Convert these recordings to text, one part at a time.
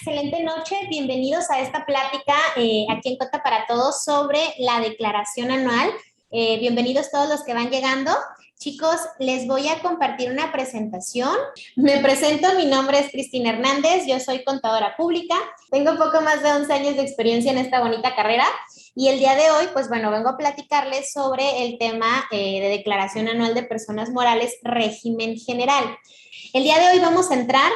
excelente noche. Bienvenidos a esta plática aquí en Cota para Todos sobre la declaración anual. Bienvenidos todos los que van llegando. Chicos, les voy a compartir una presentación. Me presento, mi nombre es Cristina Hernández, yo soy contadora pública. Tengo poco más de 11 años de experiencia en esta bonita carrera y el día de hoy, pues bueno, vengo a platicarles sobre el tema de declaración anual de personas morales, régimen general. El día de hoy vamos a entrar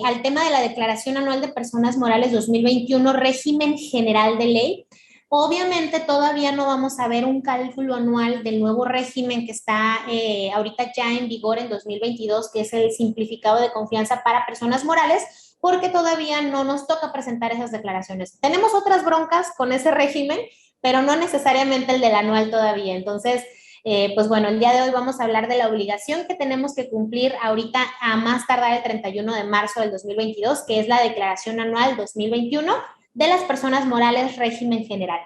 al tema de la Declaración Anual de Personas Morales 2021, régimen general de ley. Obviamente todavía no vamos a ver un cálculo anual del nuevo régimen que está ahorita ya en vigor en 2022, que es el simplificado de confianza para personas morales, porque todavía no nos toca presentar esas declaraciones. Tenemos otras broncas con ese régimen, pero no necesariamente el del anual todavía. Entonces, pues bueno, el día de hoy vamos a hablar de la obligación que tenemos que cumplir ahorita a más tardar el 31 de marzo del 2022, que es la Declaración Anual 2021 de las personas morales régimen general.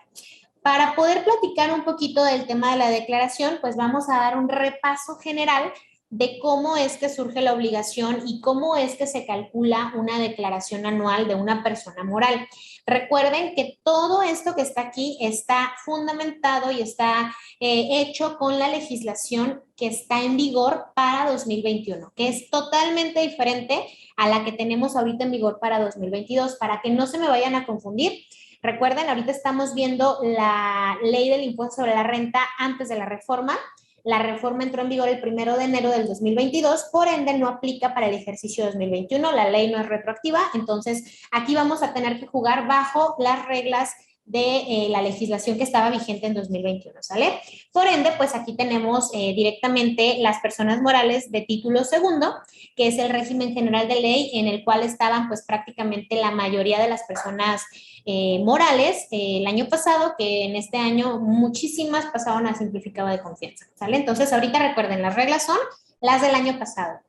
Para poder platicar un poquito del tema de la declaración, pues vamos a dar un repaso general de cómo es que surge la obligación y cómo es que se calcula una declaración anual de una persona moral. Recuerden que todo esto que está aquí está fundamentado y está hecho con la legislación que está en vigor para 2021, que es totalmente diferente a la que tenemos ahorita en vigor para 2022, para que no se me vayan a confundir. Recuerden, ahorita estamos viendo la ley del impuesto sobre la renta antes de la reforma. La reforma entró en vigor el 1 de enero del 2022, por ende no aplica para el ejercicio 2021, la ley no es retroactiva, entonces aquí vamos a tener que jugar bajo las reglas de la legislación que estaba vigente en 2021, ¿sale? Por ende, pues aquí tenemos directamente las personas morales de título segundo, que es el régimen general de ley en el cual estaban pues prácticamente la mayoría de las personas morales el año pasado, que en este año muchísimas pasaron a simplificado de confianza, ¿sale? Entonces ahorita recuerden, las reglas son las del año pasado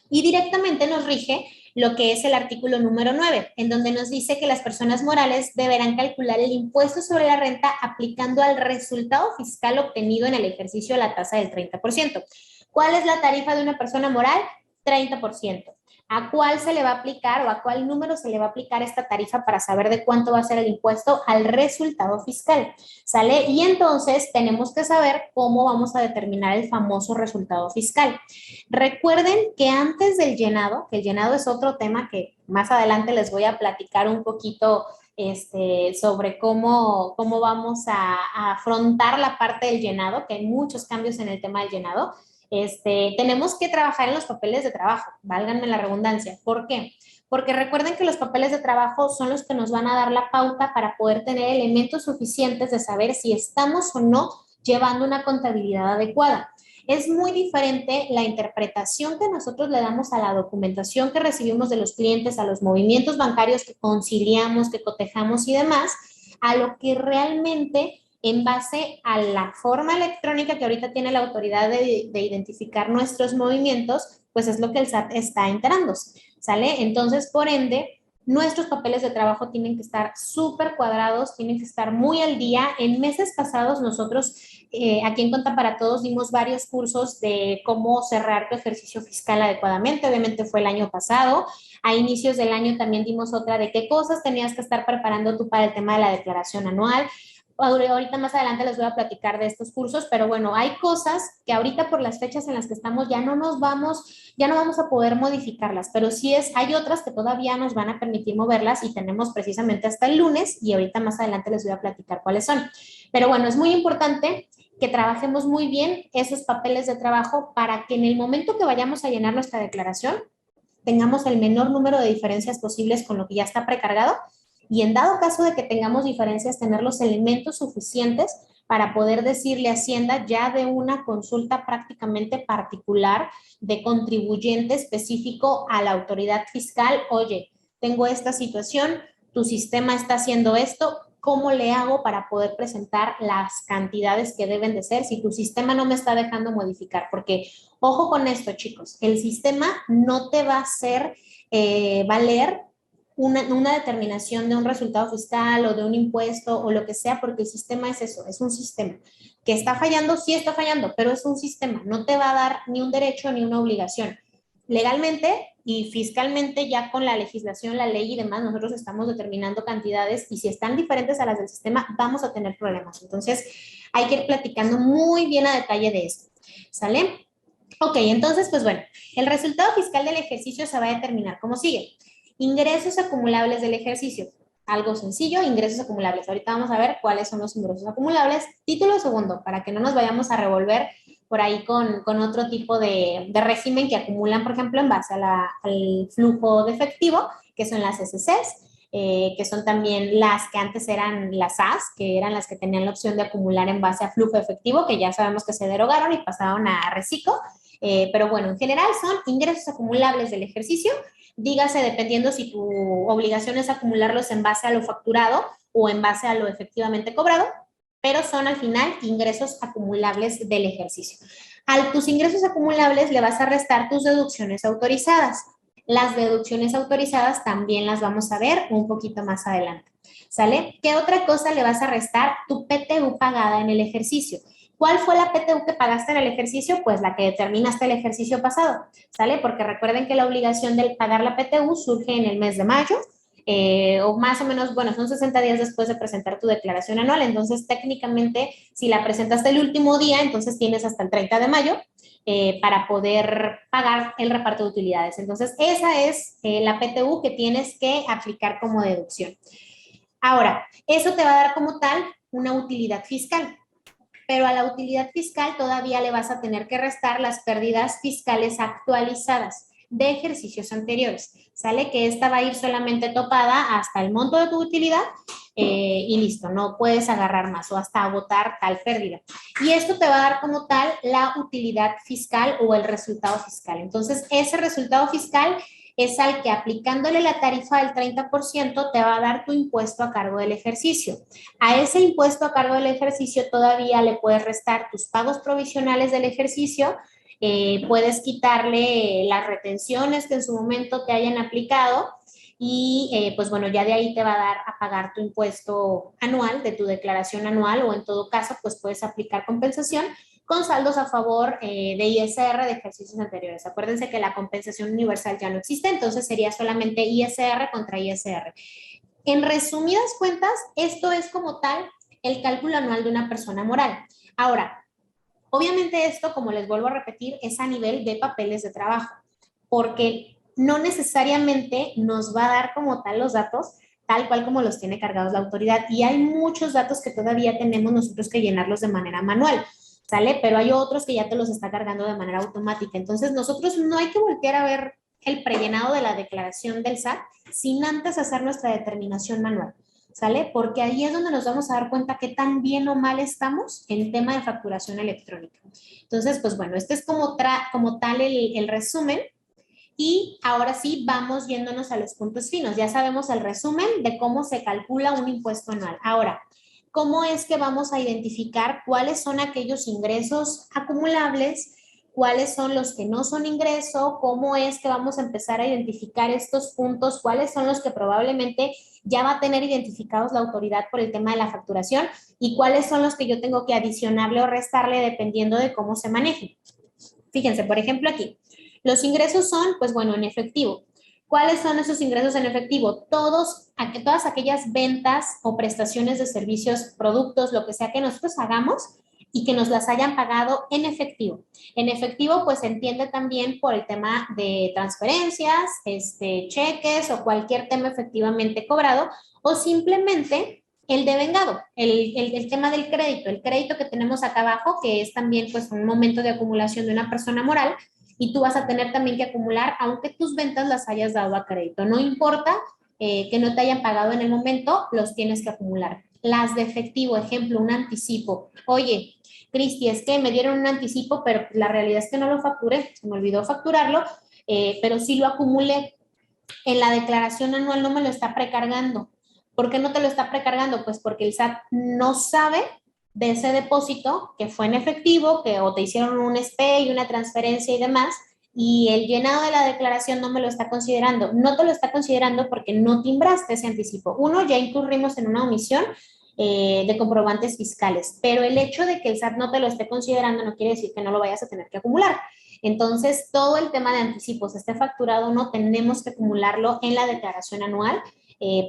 y directamente nos rige lo que es el artículo número 9, en donde nos dice que las personas morales deberán calcular el impuesto sobre la renta aplicando al resultado fiscal obtenido en el ejercicio a la tasa del 30%. ¿Cuál es la tarifa de una persona moral? 30%. ¿A cuál se le va a aplicar o a cuál número se le va a aplicar esta tarifa para saber de cuánto va a ser el impuesto? Al resultado fiscal, ¿sale? Y entonces tenemos que saber cómo vamos a determinar el famoso resultado fiscal. Recuerden que antes del llenado, que el llenado es otro tema que más adelante les voy a platicar un poquito sobre cómo vamos a afrontar la parte del llenado, que hay muchos cambios en el tema del llenado. Tenemos que trabajar en los papeles de trabajo, válganme la redundancia. ¿Por qué? Porque recuerden que los papeles de trabajo son los que nos van a dar la pauta para poder tener elementos suficientes de saber si estamos o no llevando una contabilidad adecuada. Es muy diferente la interpretación que nosotros le damos a la documentación que recibimos de los clientes, a los movimientos bancarios que conciliamos, que cotejamos y demás, a lo que realmente en base a la forma electrónica que ahorita tiene la autoridad de identificar nuestros movimientos, pues es lo que el SAT está enterándose, ¿sale? Entonces, por ende, nuestros papeles de trabajo tienen que estar súper cuadrados, tienen que estar muy al día. En meses pasados nosotros aquí en Conta para Todos dimos varios cursos de cómo cerrar tu ejercicio fiscal adecuadamente, obviamente fue el año pasado. A inicios del año también dimos otra de qué cosas tenías que estar preparando tú para el tema de la declaración anual. Ahorita más adelante les voy a platicar de estos cursos, pero bueno, hay cosas que ahorita por las fechas en las que estamos ya no vamos a poder modificarlas, pero sí hay otras que todavía nos van a permitir moverlas y tenemos precisamente hasta el lunes y ahorita más adelante les voy a platicar cuáles son. Pero bueno, es muy importante que trabajemos muy bien esos papeles de trabajo para que en el momento que vayamos a llenar nuestra declaración tengamos el menor número de diferencias posibles con lo que ya está precargado y en dado caso de que tengamos diferencias, tener los elementos suficientes para poder decirle a Hacienda ya de una consulta prácticamente particular de contribuyente específico a la autoridad fiscal, oye, tengo esta situación, tu sistema está haciendo esto, ¿cómo le hago para poder presentar las cantidades que deben de ser si tu sistema no me está dejando modificar? Porque, ojo con esto, chicos, el sistema no te va a hacer valer una determinación de un resultado fiscal o de un impuesto o lo que sea, porque el sistema es eso, es un sistema. Que está fallando, sí está fallando, pero es un sistema, no te va a dar ni un derecho ni una obligación. legalmente y fiscalmente, ya con la legislación, la ley y demás, nosotros estamos determinando cantidades y si están diferentes a las del sistema, vamos a tener problemas. Entonces, hay que ir platicando muy bien a detalle de esto. ¿Sale? Ok, entonces, pues bueno, el resultado fiscal del ejercicio se va a determinar como sigue. Ingresos acumulables del ejercicio. Algo sencillo, ingresos acumulables. Ahorita vamos a ver cuáles son los ingresos acumulables. Título segundo, para que no nos vayamos a revolver por ahí con otro tipo de régimen que acumulan, por ejemplo, en base al flujo de efectivo, que son las SCs, que son también las que antes eran las AS, que eran las que tenían la opción de acumular en base a flujo de efectivo, que ya sabemos que se derogaron y pasaron a reciclo. Pero bueno, en general son ingresos acumulables del ejercicio, dígase dependiendo si tu obligación es acumularlos en base a lo facturado o en base a lo efectivamente cobrado, pero son al final ingresos acumulables del ejercicio. A tus ingresos acumulables le vas a restar tus deducciones autorizadas. Las deducciones autorizadas también las vamos a ver un poquito más adelante. ¿Sale? ¿Qué otra cosa le vas a restar? Tu PTU pagada en el ejercicio. ¿Cuál fue la PTU que pagaste en el ejercicio? Pues la que determinaste el ejercicio pasado, ¿sale? Porque recuerden que la obligación de pagar la PTU surge en el mes de mayo, o más o menos, bueno, son 60 días después de presentar tu declaración anual, entonces técnicamente si la presentaste el último día, entonces tienes hasta el 30 de mayo para poder pagar el reparto de utilidades. Entonces esa es la PTU que tienes que aplicar como deducción. Ahora, eso te va a dar como tal una utilidad fiscal, pero a la utilidad fiscal todavía le vas a tener que restar las pérdidas fiscales actualizadas de ejercicios anteriores. Sale que esta va a ir solamente topada hasta el monto de tu utilidad y listo, no puedes agarrar más o hasta agotar tal pérdida. Y esto te va a dar como tal la utilidad fiscal o el resultado fiscal. Entonces, ese resultado fiscal es al que aplicándole la tarifa del 30% te va a dar tu impuesto a cargo del ejercicio. A ese impuesto a cargo del ejercicio todavía le puedes restar tus pagos provisionales del ejercicio, puedes quitarle las retenciones que en su momento te hayan aplicado y pues bueno, ya de ahí te va a dar a pagar tu impuesto anual de tu declaración anual o en todo caso pues puedes aplicar compensación con saldos a favor de ISR de ejercicios anteriores. Acuérdense que la compensación universal ya no existe, entonces sería solamente ISR contra ISR. En resumidas cuentas, esto es como tal el cálculo anual de una persona moral. Ahora, obviamente esto, como les vuelvo a repetir, es a nivel de papeles de trabajo, porque no necesariamente nos va a dar como tal los datos tal cual como los tiene cargados la autoridad. Y hay muchos datos que todavía tenemos nosotros que llenarlos de manera manual. ¿Sale? Pero hay otros que ya te los está cargando de manera automática. Entonces, nosotros no hay que voltear a ver el prellenado de la declaración del SAT sin antes hacer nuestra determinación manual. ¿Sale? Porque ahí es donde nos vamos a dar cuenta qué tan bien o mal estamos en tema de facturación electrónica. Entonces, pues bueno, este es como tal el resumen. Y ahora sí, vamos yéndonos a los puntos finos. Ya sabemos el resumen de cómo se calcula un impuesto anual. Ahora, ¿cómo es que vamos a identificar cuáles son aquellos ingresos acumulables, cuáles son los que no son ingreso, cómo es que vamos a empezar a identificar estos puntos, cuáles son los que probablemente ya va a tener identificados la autoridad por el tema de la facturación y cuáles son los que yo tengo que adicionarle o restarle dependiendo de cómo se maneje? Fíjense, por ejemplo, aquí, los ingresos son, pues bueno, en efectivo. ¿Cuáles son esos ingresos en efectivo? Todas aquellas ventas o prestaciones de servicios, productos, lo que sea que nosotros hagamos y que nos las hayan pagado en efectivo. En efectivo, pues se entiende también por el tema de transferencias, cheques o cualquier tema efectivamente cobrado o simplemente el devengado, el tema del crédito, el crédito que tenemos acá abajo, que es también pues un momento de acumulación de una persona moral, y tú vas a tener también que acumular, aunque tus ventas las hayas dado a crédito. No importa que no te hayan pagado en el momento, los tienes que acumular. Las de efectivo, ejemplo, un anticipo. Oye, Cristi, es que me dieron un anticipo, pero la realidad es que no lo facturé, se me olvidó facturarlo, pero sí lo acumulé. En la declaración anual no me lo está precargando. ¿Por qué no te lo está precargando? Pues porque el SAT no sabe de ese depósito que fue en efectivo, que o te hicieron un SPE y una transferencia y demás, y el llenado de la declaración no me lo está considerando. No te lo está considerando porque no timbraste ese anticipo. Uno, ya incurrimos en una omisión de comprobantes fiscales, pero el hecho de que el SAT no te lo esté considerando no quiere decir que no lo vayas a tener que acumular. Entonces, todo el tema de anticipos, esté facturado o no, tenemos que acumularlo en la declaración anual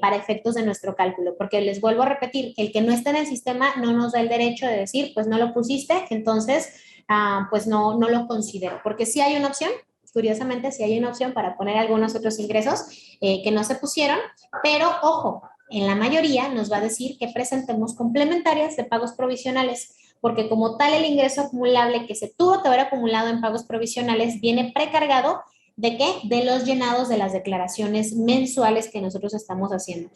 para efectos de nuestro cálculo, porque les vuelvo a repetir, el que no está en el sistema no nos da el derecho de decir, pues no lo pusiste, entonces, pues no lo considero, porque sí hay una opción. Curiosamente, sí hay una opción para poner algunos otros ingresos que no se pusieron, pero ojo, en la mayoría nos va a decir que presentemos complementarias de pagos provisionales, porque como tal el ingreso acumulable que se tuvo que haber acumulado en pagos provisionales viene precargado ¿de qué? De los llenados de las declaraciones mensuales que nosotros estamos haciendo.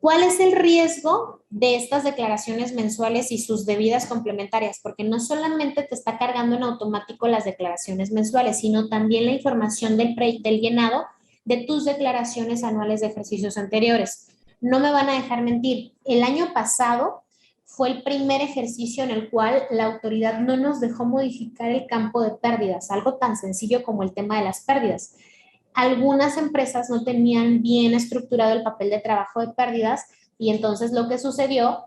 ¿Cuál es el riesgo de estas declaraciones mensuales y sus debidas complementarias? Porque no solamente te está cargando en automático las declaraciones mensuales, sino también la información del llenado de tus declaraciones anuales de ejercicios anteriores. No me van a dejar mentir, el año pasado fue el primer ejercicio en el cual la autoridad no nos dejó modificar el campo de pérdidas, algo tan sencillo como el tema de las pérdidas. Algunas empresas no tenían bien estructurado el papel de trabajo de pérdidas y entonces lo que sucedió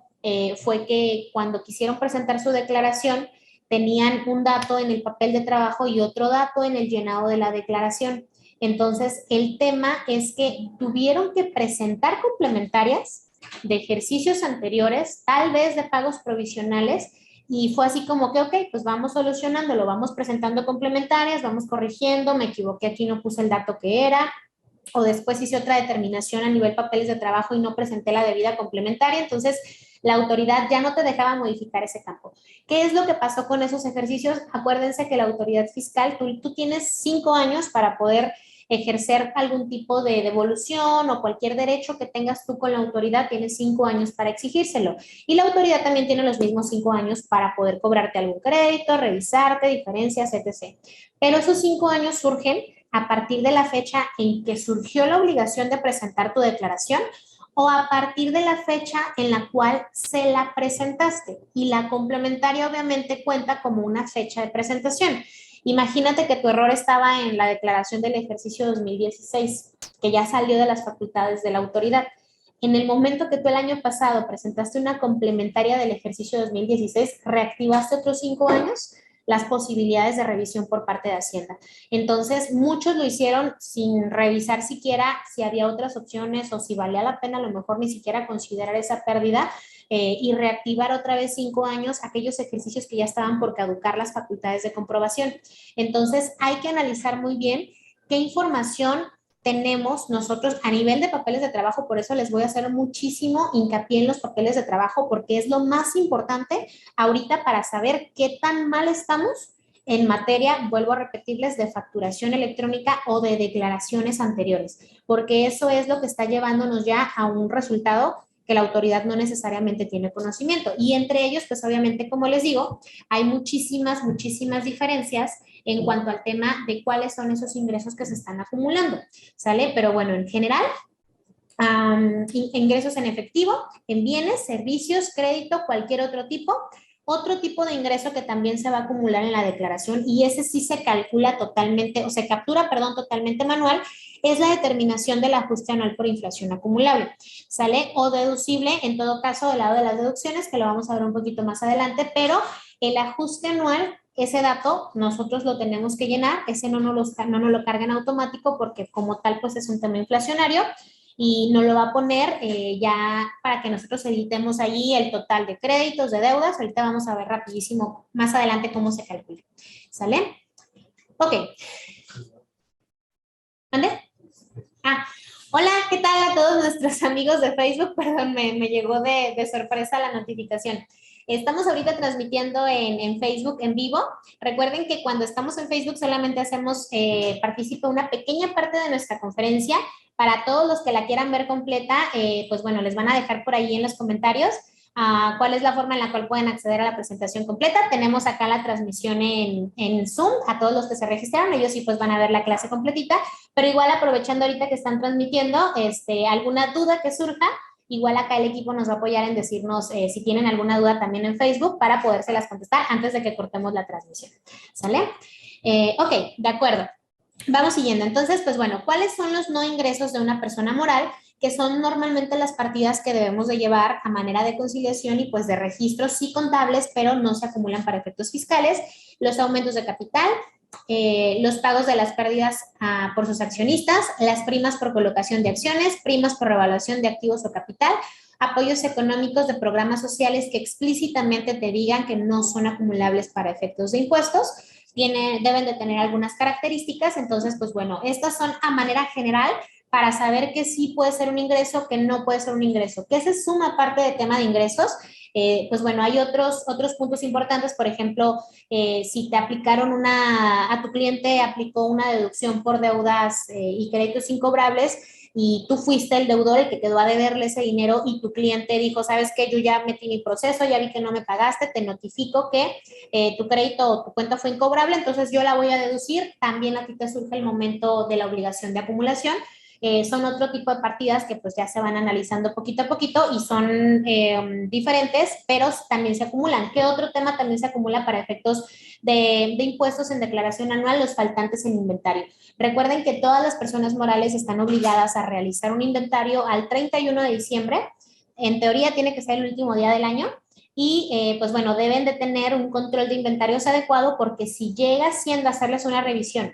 fue que cuando quisieron presentar su declaración tenían un dato en el papel de trabajo y otro dato en el llenado de la declaración. Entonces, el tema es que tuvieron que presentar complementarias de ejercicios anteriores, tal vez de pagos provisionales, y fue así como que, ok, pues vamos solucionándolo, vamos presentando complementarias, vamos corrigiendo, me equivoqué aquí, no puse el dato que era, o después hice otra determinación a nivel papeles de trabajo y no presenté la debida complementaria, entonces la autoridad ya no te dejaba modificar ese campo. ¿Qué es lo que pasó con esos ejercicios? Acuérdense que la autoridad fiscal, tú tienes 5 años para poder ejercer algún tipo de devolución o cualquier derecho que tengas tú con la autoridad, tienes 5 años para exigírselo. Y la autoridad también tiene los mismos 5 años para poder cobrarte algún crédito, revisarte, diferencias, etc. Pero esos 5 años surgen a partir de la fecha en que surgió la obligación de presentar tu declaración o a partir de la fecha en la cual se la presentaste. Y la complementaria obviamente cuenta como una fecha de presentación. Imagínate que tu error estaba en la declaración del ejercicio 2016, que ya salió de las facultades de la autoridad. En el momento que tú el año pasado presentaste una complementaria del ejercicio 2016, reactivaste otros 5 años las posibilidades de revisión por parte de Hacienda. Entonces, muchos lo hicieron sin revisar siquiera si había otras opciones o si valía la pena a lo mejor ni siquiera considerar esa pérdida y reactivar otra vez 5 años aquellos ejercicios que ya estaban por caducar las facultades de comprobación. Entonces, hay que analizar muy bien qué información tenemos nosotros a nivel de papeles de trabajo, por eso les voy a hacer muchísimo hincapié en los papeles de trabajo, porque es lo más importante ahorita para saber qué tan mal estamos en materia, vuelvo a repetirles, de facturación electrónica o de declaraciones anteriores, porque eso es lo que está llevándonos ya a un resultado que la autoridad no necesariamente tiene conocimiento. Y entre ellos, pues obviamente, como les digo, hay muchísimas diferencias en cuanto al tema de cuáles son esos ingresos que se están acumulando, ¿sale? Pero bueno, en general, ingresos en efectivo, en bienes, servicios, crédito, cualquier otro tipo. Otro tipo de ingreso que también se va a acumular en la declaración y ese sí se calcula totalmente, o se captura, perdón, totalmente manual, es la determinación del ajuste anual por inflación acumulable, ¿sale? O deducible, en todo caso, del lado de las deducciones, que lo vamos a ver un poquito más adelante, pero el ajuste anual, ese dato nosotros lo tenemos que llenar, ese no nos lo carga en automático porque como tal pues es un tema inflacionario y nos lo va a poner ya para que nosotros editemos allí el total de créditos, de deudas. Ahorita vamos a ver rapidísimo más adelante cómo se calcula. ¿Sale? Ok. ¿Mande? Hola, ¿qué tal a todos nuestros amigos de Facebook? Perdón, me llegó de sorpresa la notificación. Estamos ahorita transmitiendo en Facebook en vivo. Recuerden que cuando estamos en Facebook solamente hacemos participa una pequeña parte de nuestra conferencia. Para todos los que la quieran ver completa, pues bueno, les van a dejar por ahí en los comentarios cuál es la forma en la cual pueden acceder a la presentación completa. Tenemos acá la transmisión en Zoom. A todos los que se registraron, ellos sí pues van a ver la clase completita. Pero igual aprovechando ahorita que están transmitiendo, alguna duda que surja, igual acá el equipo nos va a apoyar en decirnos si tienen alguna duda también en Facebook para podérselas contestar antes de que cortemos la transmisión. ¿Sale? Ok, de acuerdo. Vamos siguiendo. Entonces, pues bueno, ¿cuáles son los no ingresos de una persona moral? Que son normalmente las partidas que debemos de llevar a manera de conciliación y pues de registros sí contables, pero no se acumulan para efectos fiscales. Los aumentos de capital, los pagos de las pérdidas por sus accionistas, las primas por colocación de acciones, primas por revaluación de activos o capital, apoyos económicos de programas sociales que explícitamente te digan que no son acumulables para efectos de impuestos, deben de tener algunas características. Entonces, pues bueno, estas son a manera general para saber que sí puede ser un ingreso, que no puede ser un ingreso, que se suma parte del tema de ingresos. Pues bueno, hay otros puntos importantes. Por ejemplo, si te aplicaron a tu cliente aplicó una deducción por deudas y créditos incobrables, y tú fuiste el deudor el que quedó a deberle ese dinero, y tu cliente dijo, ¿sabes qué? Yo ya metí mi proceso, ya vi que no me pagaste, te notifico que tu crédito o tu cuenta fue incobrable, entonces yo la voy a deducir. También a ti te surge el momento de la obligación de acumulación. Son otro tipo de partidas que pues ya se van analizando poquito a poquito y son diferentes, pero también se acumulan. ¿Qué otro tema también se acumula para efectos de impuestos en declaración anual? Los faltantes en inventario. Recuerden que todas las personas morales están obligadas a realizar un inventario al 31 de diciembre. En teoría tiene que ser el último día del año. Y pues bueno, deben de tener un control de inventarios adecuado, porque si llega siendo a hacerles una revisión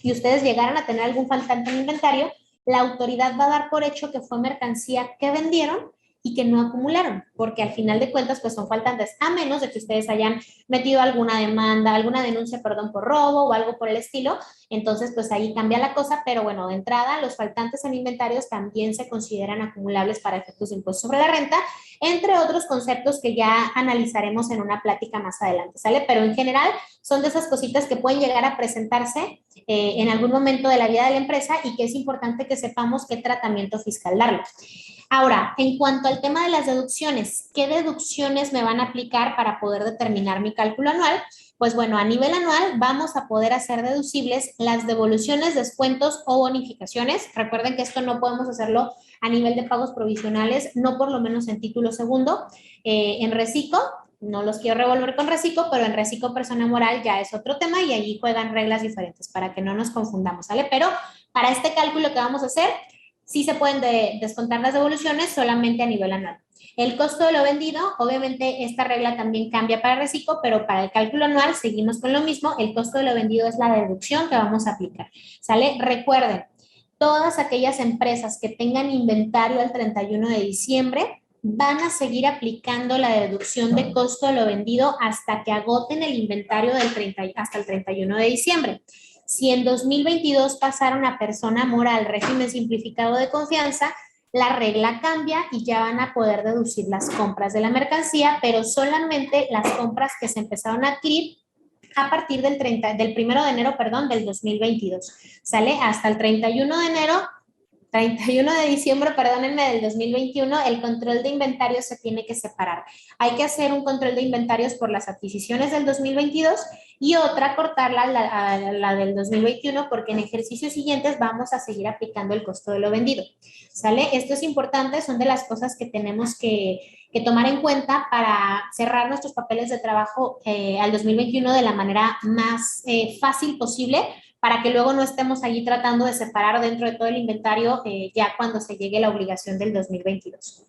y ustedes llegaran a tener algún faltante en inventario, la autoridad va a dar por hecho que fue mercancía que vendieron y que no acumularon, porque al final de cuentas pues son faltantes, a menos de que ustedes hayan metido alguna demanda, alguna denuncia, perdón, por robo o algo por el estilo. Entonces pues ahí cambia la cosa, pero bueno, de entrada los faltantes en inventarios también se consideran acumulables para efectos de impuesto sobre la renta, entre otros conceptos que ya analizaremos en una plática más adelante, ¿sale? Pero en general son de esas cositas que pueden llegar a presentarse en algún momento de la vida de la empresa, y que es importante que sepamos qué tratamiento fiscal darle. Ahora, en cuanto al tema de las deducciones, ¿qué deducciones me van a aplicar para poder determinar mi cálculo anual? Pues bueno, a nivel anual vamos a poder hacer deducibles las devoluciones, descuentos o bonificaciones. Recuerden que esto no podemos hacerlo a nivel de pagos provisionales, no por lo menos en título segundo. En reciclo, no los quiero revolver con reciclo, pero en reciclo persona moral ya es otro tema y allí juegan reglas diferentes para que no nos confundamos, ¿sale? Pero para este cálculo que vamos a hacer, sí se pueden descontar las devoluciones solamente a nivel anual. El costo de lo vendido, obviamente esta regla también cambia para reciclo, pero para el cálculo anual seguimos con lo mismo. El costo de lo vendido es la deducción que vamos a aplicar, ¿sale? Recuerden, todas aquellas empresas que tengan inventario al 31 de diciembre van a seguir aplicando la deducción de costo de lo vendido hasta que agoten el inventario hasta el 31 de diciembre. Si en 2022 pasaron a persona moral régimen simplificado de confianza, la regla cambia y ya van a poder deducir las compras de la mercancía, pero solamente las compras que se empezaron a adquirir a partir del 1 de enero, perdón, del 2022. ¿Sale? Hasta el 31 de diciembre, perdónenme, del 2021, el control de inventarios se tiene que separar. Hay que hacer un control de inventarios por las adquisiciones del 2022 y otra cortarla a la del 2021, porque en ejercicios siguientes vamos a seguir aplicando el costo de lo vendido. ¿Sale? Esto es importante, son de las cosas que tenemos que tomar en cuenta para cerrar nuestros papeles de trabajo al 2021 de la manera más fácil posible, para que luego no estemos allí tratando de separar dentro de todo el inventario ya cuando se llegue la obligación del 2022.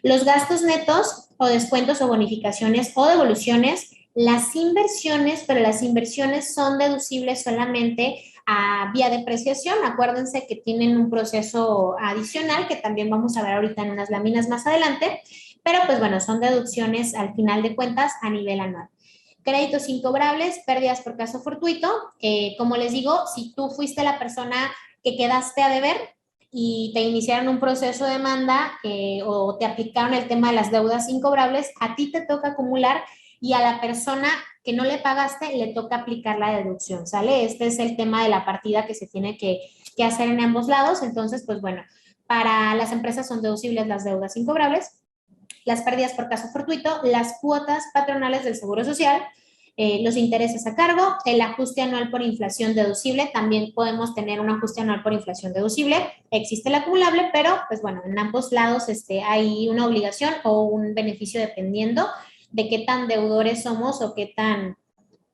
Los gastos netos o descuentos o bonificaciones o devoluciones, las inversiones, pero las inversiones son deducibles solamente a vía depreciación. Acuérdense que tienen un proceso adicional que también vamos a ver ahorita en unas láminas más adelante, pero pues bueno, son deducciones al final de cuentas a nivel anual. Créditos incobrables, pérdidas por caso fortuito. Como les digo, si tú fuiste la persona que quedaste a deber y te iniciaron un proceso de demanda o te aplicaron el tema de las deudas incobrables, a ti te toca acumular y a la persona que no le pagaste le toca aplicar la deducción, ¿sale? Este es el tema de la partida que se tiene que hacer en ambos lados. Entonces, pues bueno, para las empresas son deducibles las deudas incobrables, las pérdidas por caso fortuito, las cuotas patronales del Seguro Social, los intereses a cargo, el ajuste anual por inflación deducible. También podemos tener un ajuste anual por inflación deducible. Existe el acumulable, pero pues bueno, en ambos lados hay una obligación o un beneficio dependiendo de qué tan deudores somos o qué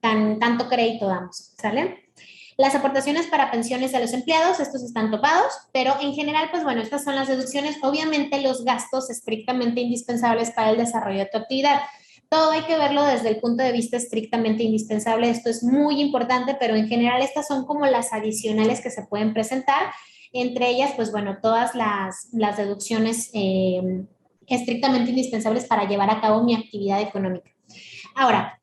tanto crédito damos, ¿sale? Las aportaciones para pensiones de los empleados, estos están topados, pero en general, pues bueno, estas son las deducciones. Obviamente los gastos estrictamente indispensables para el desarrollo de tu actividad. todo hay que verlo desde el punto de vista estrictamente indispensable. Esto es muy importante, pero en general estas son como las adicionales que se pueden presentar. Entre ellas, pues bueno, todas las deducciones estrictamente indispensables para llevar a cabo mi actividad económica. Ahora,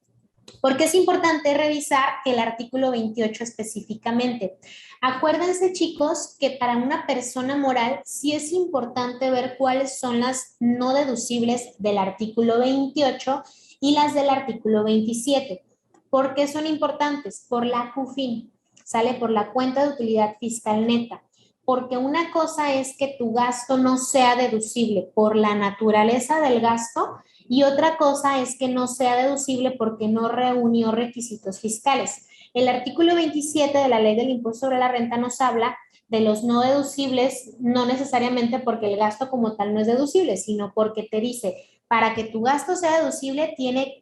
¿por qué es importante revisar el artículo 28 específicamente? Acuérdense, chicos, que para una persona moral sí es importante ver cuáles son las no deducibles del artículo 28 y las del artículo 27. ¿Por qué son importantes? Por la CUFIN, sale por la cuenta de utilidad fiscal neta. Porque una cosa es que tu gasto no sea deducible por la naturaleza del gasto y otra cosa es que no sea deducible porque no reunió requisitos fiscales. El artículo 27 de la Ley del Impuesto sobre la Renta nos habla de los no deducibles, no necesariamente porque el gasto como tal no es deducible, sino porque te dice, para que tu gasto sea deducible,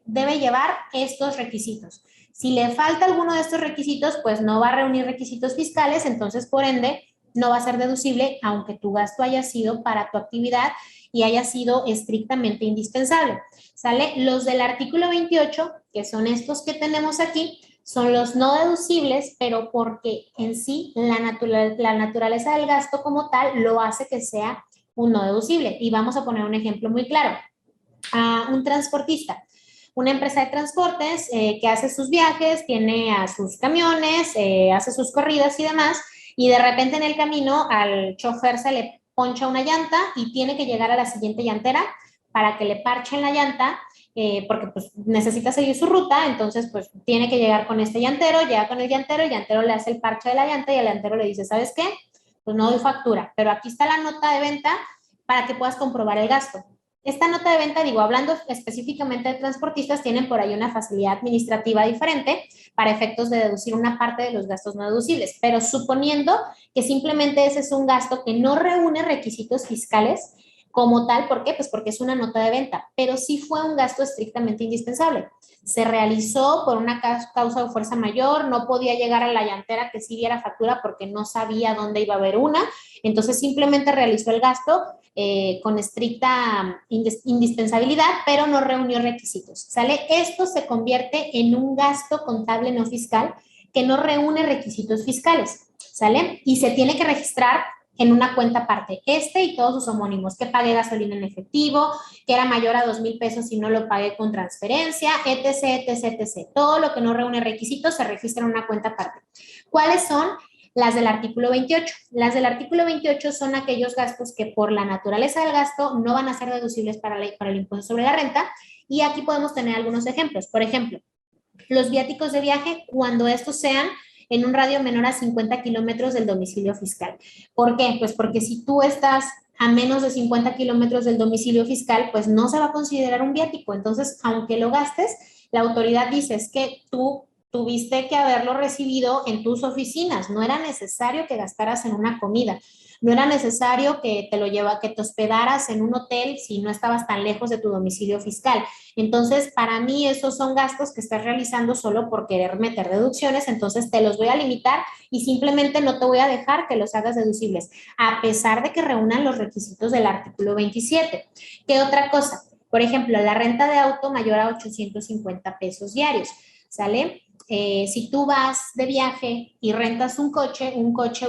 debe llevar estos requisitos. Si le falta alguno de estos requisitos, pues no va a reunir requisitos fiscales, entonces por ende no va a ser deducible, aunque tu gasto haya sido para tu actividad y haya sido estrictamente indispensable. ¿Sale? Los del artículo 28, que son estos que tenemos aquí, son los no deducibles, pero porque en sí la naturaleza del gasto como tal lo hace que sea un no deducible. Y vamos a poner un ejemplo muy claro. Un transportista, una empresa de transportes que hace sus viajes, tiene a sus camiones, hace sus corridas y demás, y de repente en el camino al chofer se le poncha una llanta y tiene que llegar a la siguiente llantera para que le parchen la llanta, porque pues necesita seguir su ruta, entonces pues tiene que llegar con este llantero, llega con el llantero le hace el parche de la llanta y el llantero le dice, ¿sabes qué? Pues no doy factura, pero aquí está la nota de venta para que puedas comprobar el gasto. Esta nota de venta, digo, hablando específicamente de transportistas, tienen por ahí una facilidad administrativa diferente para efectos de deducir una parte de los gastos no deducibles, pero suponiendo que simplemente ese es un gasto que no reúne requisitos fiscales como tal, ¿por qué? Pues porque es una nota de venta, pero sí fue un gasto estrictamente indispensable. Se realizó por una causa de fuerza mayor, no podía llegar a la llantera que sí diera factura porque no sabía dónde iba a haber una, entonces simplemente realizó el gasto con estricta indispensabilidad, pero no reunió requisitos. ¿Sale? Esto se convierte en un gasto contable no fiscal que no reúne requisitos fiscales. ¿Sale? Y se tiene que registrar en una cuenta aparte, y todos sus homónimos, que pagué gasolina en efectivo, que era mayor a 2,000 pesos y no lo pagué con transferencia, etc, etc, etc. Todo lo que no reúne requisitos se registra en una cuenta aparte. ¿Cuáles son? Las del artículo 28. Las del artículo 28 son aquellos gastos que por la naturaleza del gasto no van a ser deducibles para el impuesto sobre la renta, y aquí podemos tener algunos ejemplos. Por ejemplo, los viáticos de viaje cuando estos sean en un radio menor a 50 kilómetros del domicilio fiscal. ¿Por qué? Pues porque si tú estás a menos de 50 kilómetros del domicilio fiscal, pues no se va a considerar un viático. Entonces, aunque lo gastes, la autoridad dice es que tú tuviste que haberlo recibido en tus oficinas, no era necesario que gastaras en una comida, no era necesario que que te hospedaras en un hotel si no estabas tan lejos de tu domicilio fiscal. Entonces, para mí esos son gastos que estás realizando solo por querer meter deducciones, entonces te los voy a limitar y simplemente no te voy a dejar que los hagas deducibles, a pesar de que reúnan los requisitos del artículo 27. ¿Qué otra cosa? Por ejemplo, la renta de auto mayor a 850 pesos diarios, ¿sale? Si tú vas de viaje y rentas un coche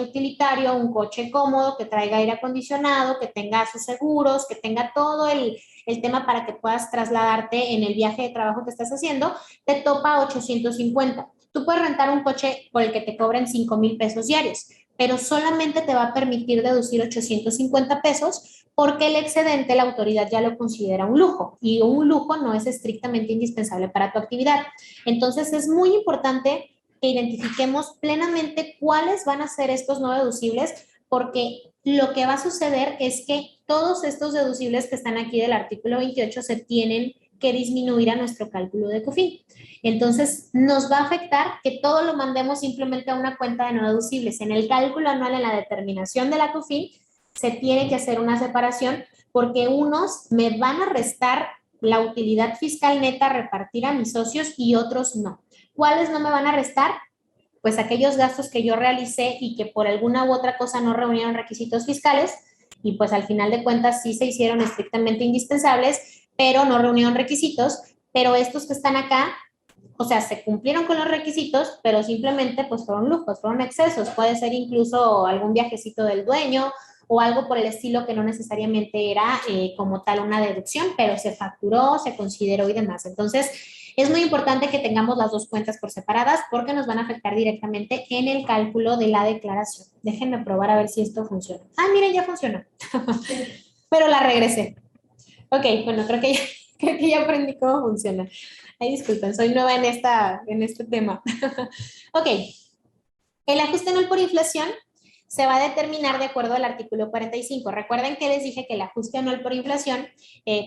utilitario, un coche cómodo, que traiga aire acondicionado, que tenga sus seguros, que tenga todo el tema para que puedas trasladarte en el viaje de trabajo que estás haciendo, te topa 850. Tú puedes rentar un coche por el que te cobren 5,000 pesos diarios, pero solamente te va a permitir deducir 850 pesos porque el excedente la autoridad ya lo considera un lujo y un lujo no es estrictamente indispensable para tu actividad. Entonces es muy importante que identifiquemos plenamente cuáles van a ser estos no deducibles, porque lo que va a suceder es que todos estos deducibles que están aquí del artículo 28 se tienen que disminuir a nuestro cálculo de COFIN. Entonces, nos va a afectar que todo lo mandemos simplemente a una cuenta de no deducibles. En el cálculo anual, en la determinación de la COFIN, se tiene que hacer una separación porque unos me van a restar la utilidad fiscal neta a repartir a mis socios y otros no. ¿Cuáles no me van a restar? Pues aquellos gastos que yo realicé y que por alguna u otra cosa no reunieron requisitos fiscales y pues al final de cuentas sí se hicieron estrictamente indispensables, pero no reunieron requisitos, pero estos que están acá, o sea, se cumplieron con los requisitos, pero simplemente pues fueron lujos, fueron excesos. Puede ser incluso algún viajecito del dueño o algo por el estilo que no necesariamente era como tal una deducción, pero se facturó, se consideró y demás. Entonces, es muy importante que tengamos las dos cuentas por separadas porque nos van a afectar directamente en el cálculo de la declaración. Déjenme probar a ver si esto funciona. Ah, miren, ya funcionó. Pero la regresé. Ok, bueno, creo que ya aprendí cómo funciona. Ay, disculpen, soy nueva en este tema. Ok, el ajuste anual por inflación se va a determinar de acuerdo al artículo 45. Recuerden que les dije que el ajuste anual por inflación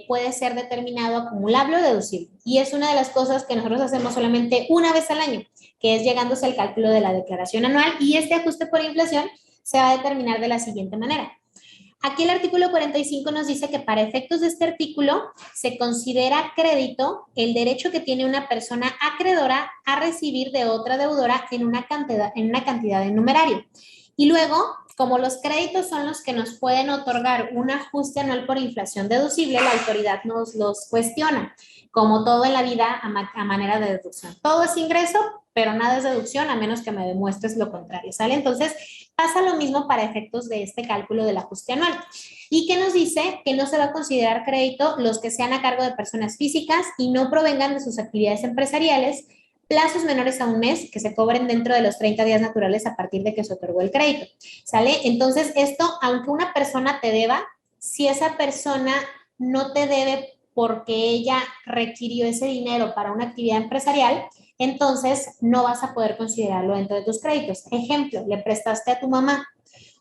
puede ser determinado acumulable o deducible. Y es una de las cosas que nosotros hacemos solamente una vez al año, que es llegándose al cálculo de la declaración anual. Y este ajuste por inflación se va a determinar de la siguiente manera. Aquí el artículo 45 nos dice que para efectos de este artículo se considera crédito el derecho que tiene una persona acreedora a recibir de otra deudora en una cantidad de numerario. Y luego, como los créditos son los que nos pueden otorgar un ajuste anual por inflación deducible, la autoridad nos los cuestiona, como todo en la vida a manera de deducción. Todo es ingreso, pero nada es deducción a menos que me demuestres lo contrario, ¿sale? Entonces, pasa lo mismo para efectos de este cálculo del ajuste anual. ¿Y qué nos dice? Que no se va a considerar crédito los que sean a cargo de personas físicas y no provengan de sus actividades empresariales, plazos menores a un mes que se cobren dentro de los 30 días naturales a partir de que se otorgó el crédito, ¿sale? Entonces, esto, aunque una persona te deba, si esa persona no te debe porque ella requirió ese dinero para una actividad empresarial, entonces no vas a poder considerarlo dentro de tus créditos. Ejemplo, le prestaste a tu mamá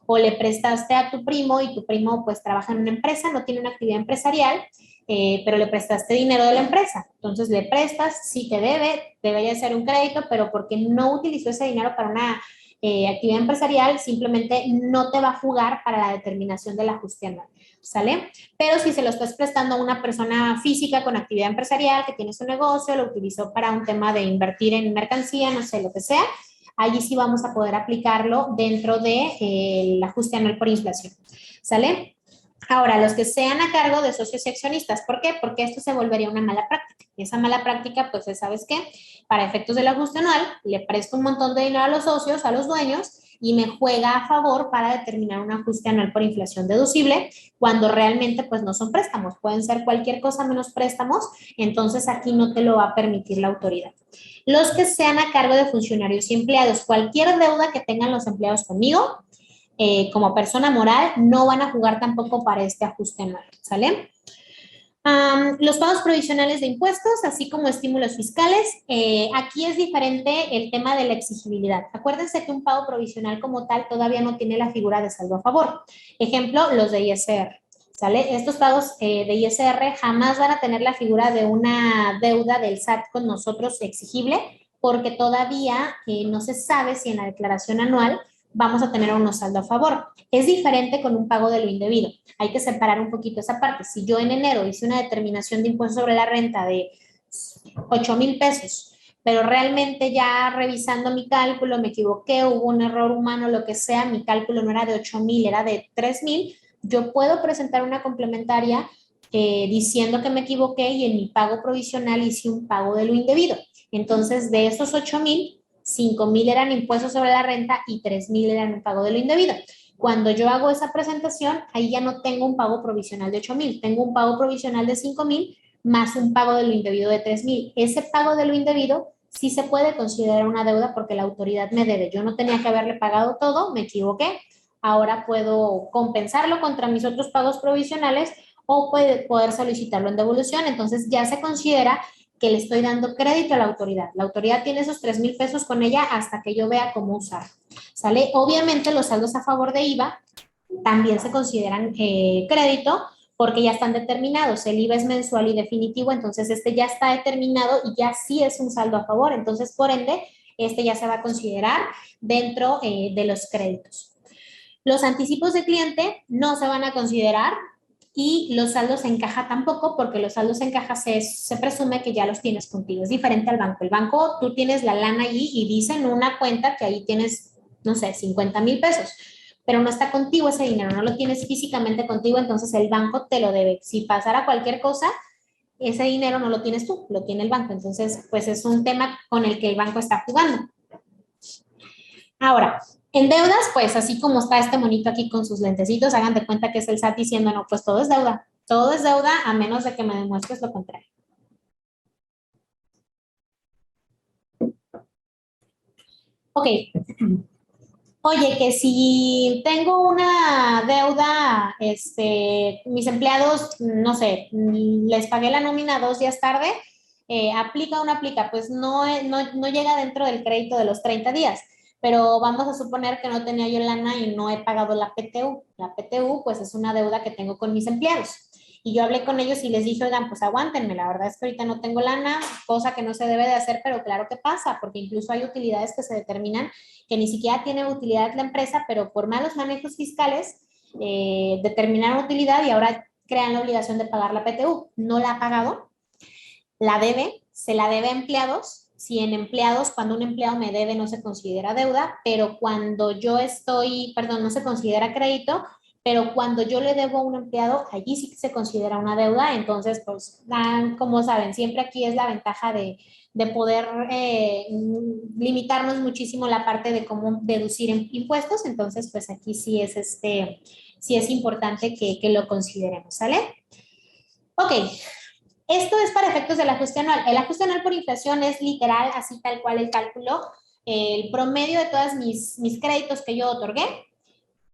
o le prestaste a tu primo y tu primo pues trabaja en una empresa, no tiene una actividad empresarial, pero le prestaste dinero de la empresa. Entonces le prestas, sí te debe, debería ser un crédito, pero porque no utilizó ese dinero para una actividad empresarial, simplemente no te va a jugar para la determinación del ajuste anual, ¿sale? Pero si se lo estás prestando a una persona física con actividad empresarial que tiene su negocio, lo utilizó para un tema de invertir en mercancía, no sé, lo que sea, allí sí vamos a poder aplicarlo dentro del ajuste anual por inflación, ¿sale? Ahora, los que sean a cargo de socios y accionistas, ¿por qué? Porque esto se volvería una mala práctica. Y esa mala práctica, pues, ¿sabes qué? Para efectos del ajuste anual, le presto un montón de dinero a los socios, a los dueños, y me juega a favor para determinar un ajuste anual por inflación deducible, cuando realmente, pues, no son préstamos. Pueden ser cualquier cosa menos préstamos, entonces aquí no te lo va a permitir la autoridad. Los que sean a cargo de funcionarios y empleados, cualquier deuda que tengan los empleados conmigo, como persona moral, no van a jugar tampoco para este ajuste anual, ¿sale? Los pagos provisionales de impuestos, así como estímulos fiscales, aquí es diferente el tema de la exigibilidad. Acuérdense que un pago provisional como tal todavía no tiene la figura de saldo a favor. Ejemplo, los de ISR, ¿sale? Estos pagos de ISR jamás van a tener la figura de una deuda del SAT con nosotros exigible, porque todavía no se sabe si en la declaración anual vamos a tener unos saldo a favor. Es diferente con un pago de lo indebido. Hay que separar un poquito esa parte. Si yo en enero hice una determinación de impuesto sobre la renta de 8,000 pesos, pero realmente ya revisando mi cálculo me equivoqué, hubo un error humano, lo que sea, mi cálculo no era de 8,000, era de 3,000, yo puedo presentar una complementaria diciendo que me equivoqué y en mi pago provisional hice un pago de lo indebido. Entonces, de esos 8,000, 5,000 eran impuestos sobre la renta y 3,000 eran un pago de lo indebido. Cuando yo hago esa presentación, ahí ya no tengo un pago provisional de 8,000, tengo un pago provisional de 5,000 más un pago de lo indebido de 3,000. Ese pago de lo indebido sí se puede considerar una deuda porque la autoridad me debe. Yo no tenía que haberle pagado todo, me equivoqué. Ahora puedo compensarlo contra mis otros pagos provisionales o poder solicitarlo en devolución. Entonces ya se considera que le estoy dando crédito a la autoridad. La autoridad tiene esos 3,000 pesos con ella hasta que yo vea cómo usar. ¿Sale? Obviamente los saldos a favor de IVA también se consideran crédito porque ya están determinados. El IVA es mensual y definitivo, entonces este ya está determinado y ya sí es un saldo a favor. Entonces, por ende, este ya se va a considerar dentro de los créditos. Los anticipos de cliente no se van a considerar y los saldos en caja tampoco, porque los saldos en caja se presume que ya los tienes contigo. Es diferente al banco. El banco, tú tienes la lana allí y dice en una cuenta que ahí tienes, no sé, 50,000 pesos, pero no está contigo ese dinero, no lo tienes físicamente contigo, entonces el banco te lo debe. Si pasara cualquier cosa, ese dinero no lo tienes tú, lo tiene el banco. Entonces, pues es un tema con el que el banco está jugando. Ahora, en deudas, pues así como está este monito aquí con sus lentecitos, hagan de cuenta que es el SAT diciendo, no, pues todo es deuda a menos de que me demuestres lo contrario. Ok, oye, que si tengo una deuda, mis empleados, no sé, les pagué la nómina 2 días tarde, ¿aplica o no aplica? Pues no llega dentro del crédito de los 30 días, pero vamos a suponer que no tenía yo lana y no he pagado la PTU. La PTU, pues es una deuda que tengo con mis empleados. Y yo hablé con ellos y les dije, oigan, pues aguántenme, la verdad es que ahorita no tengo lana, cosa que no se debe de hacer, pero claro que pasa, porque incluso hay utilidades que se determinan que ni siquiera tiene utilidad la empresa, pero por malos manejos fiscales determinaron utilidad y ahora crean la obligación de pagar la PTU. No la ha pagado, la debe, se la debe a empleados. Si en empleados, cuando un empleado me debe, no se considera deuda, pero cuando yo estoy, perdón, no se considera crédito, pero cuando yo le debo a un empleado, allí sí se considera una deuda. Entonces, pues, como saben, siempre aquí es la ventaja de poder limitarnos muchísimo la parte de cómo deducir impuestos. Entonces, pues aquí sí es importante que lo consideremos, ¿sale? Ok, esto es para efectos del ajuste anual. El ajuste anual por inflación es literal, así tal cual el cálculo, el promedio de todos mis créditos que yo otorgué,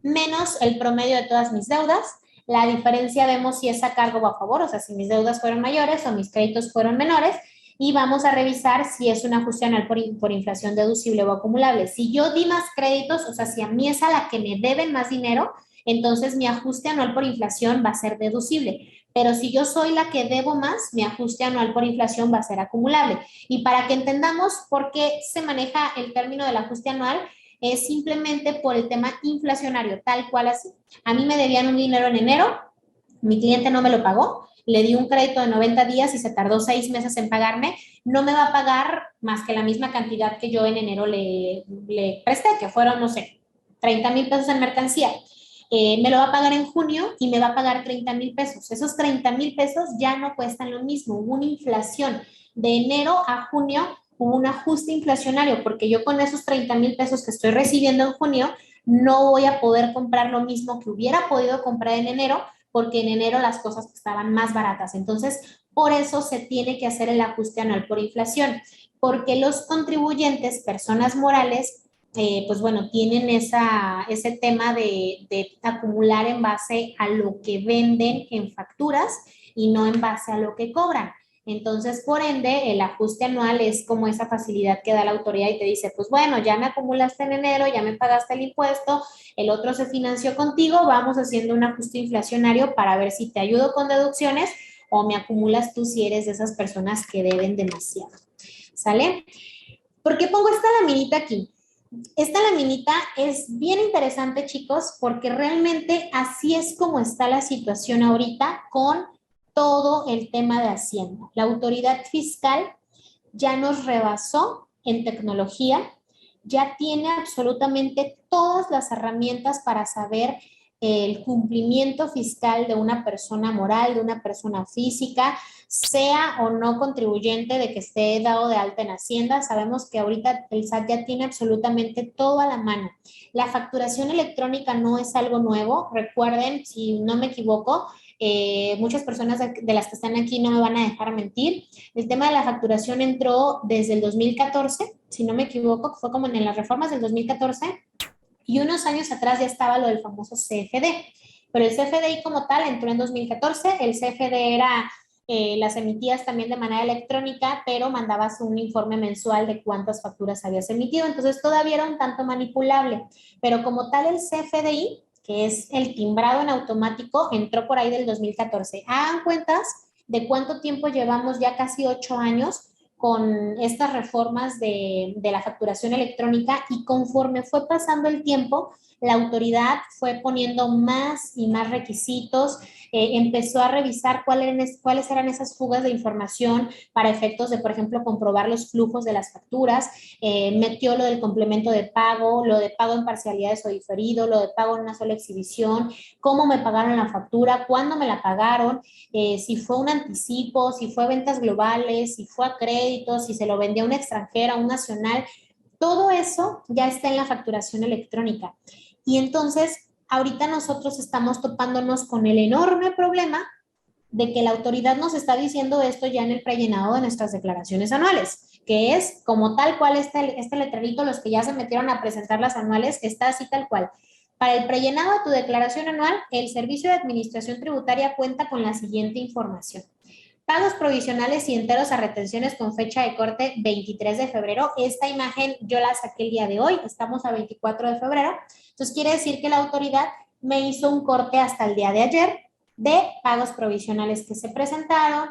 menos el promedio de todas mis deudas. La diferencia vemos si es a cargo o a favor, o sea, si mis deudas fueron mayores o mis créditos fueron menores, y vamos a revisar si es un ajuste anual por inflación deducible o acumulable. Si yo di más créditos, o sea, si a mí es a la que me deben más dinero, entonces mi ajuste anual por inflación va a ser deducible. Pero si yo soy la que debo más, mi ajuste anual por inflación va a ser acumulable. Y para que entendamos por qué se maneja el término del ajuste anual, es simplemente por el tema inflacionario, tal cual así. A mí me debían un dinero en enero, mi cliente no me lo pagó, le di un crédito de 90 días y se tardó 6 meses en pagarme, no me va a pagar más que la misma cantidad que yo en enero le presté, que fueron, no sé, 30,000 pesos en mercancía. Me lo va a pagar en junio y me va a pagar 30,000 pesos. Esos 30,000 pesos ya no cuestan lo mismo. Hubo una inflación de enero a junio, hubo un ajuste inflacionario, porque yo con esos 30,000 pesos que estoy recibiendo en junio no voy a poder comprar lo mismo que hubiera podido comprar en enero, porque en enero las cosas estaban más baratas. Entonces, por eso se tiene que hacer el ajuste anual por inflación, porque los contribuyentes, personas morales, pues bueno, tienen ese tema de acumular en base a lo que venden en facturas y no en base a lo que cobran. Entonces, por ende, el ajuste anual es como esa facilidad que da la autoridad y te dice, pues bueno, ya me acumulaste en enero, ya me pagaste el impuesto, el otro se financió contigo, vamos haciendo un ajuste inflacionario para ver si te ayudo con deducciones o me acumulas tú si eres de esas personas que deben demasiado. ¿Sale? ¿Por qué pongo esta laminita aquí? Esta laminita es bien interesante, chicos, porque realmente así es como está la situación ahorita con todo el tema de Hacienda. La autoridad fiscal ya nos rebasó en tecnología, ya tiene absolutamente todas las herramientas para saber el cumplimiento fiscal de una persona moral, de una persona física, sea o no contribuyente de que esté dado de alta en Hacienda. Sabemos que ahorita el SAT ya tiene absolutamente todo a la mano. La facturación electrónica no es algo nuevo. Recuerden, si no me equivoco, muchas personas de las que están aquí no me van a dejar mentir. El tema de la facturación entró desde el 2014, si no me equivoco, fue como en las reformas del 2014, y unos años atrás ya estaba lo del famoso CFD, pero el CFDI como tal entró en 2014, el CFD era, las emitías también de manera electrónica, pero mandabas un informe mensual de cuántas facturas habías emitido, entonces todavía era un tanto manipulable, pero como tal el CFDI, que es el timbrado en automático, entró por ahí del 2014. Hagan cuentas de cuánto tiempo llevamos, ya casi 8 años, con estas reformas de la facturación electrónica, y conforme fue pasando el tiempo, la autoridad fue poniendo más y más requisitos, empezó a revisar cuáles eran esas fugas de información para efectos de, por ejemplo, comprobar los flujos de las facturas, metió lo del complemento de pago, lo de pago en parcialidades o diferido, lo de pago en una sola exhibición, cómo me pagaron la factura, cuándo me la pagaron, si fue un anticipo, si fue ventas globales, si fue a crédito, si se lo vendía a una extranjera, a un nacional. Todo eso ya está en la facturación electrónica. Y entonces, ahorita nosotros estamos topándonos con el enorme problema de que la autoridad nos está diciendo esto ya en el prellenado de nuestras declaraciones anuales, que es como tal cual este letrerito, los que ya se metieron a presentar las anuales, está así tal cual. Para el prellenado de tu declaración anual, el Servicio de Administración Tributaria cuenta con la siguiente información. Pagos provisionales y enteros a retenciones con fecha de corte 23 de febrero. Esta imagen yo la saqué el día de hoy, estamos a 24 de febrero. Entonces quiere decir que la autoridad me hizo un corte hasta el día de ayer de pagos provisionales que se presentaron,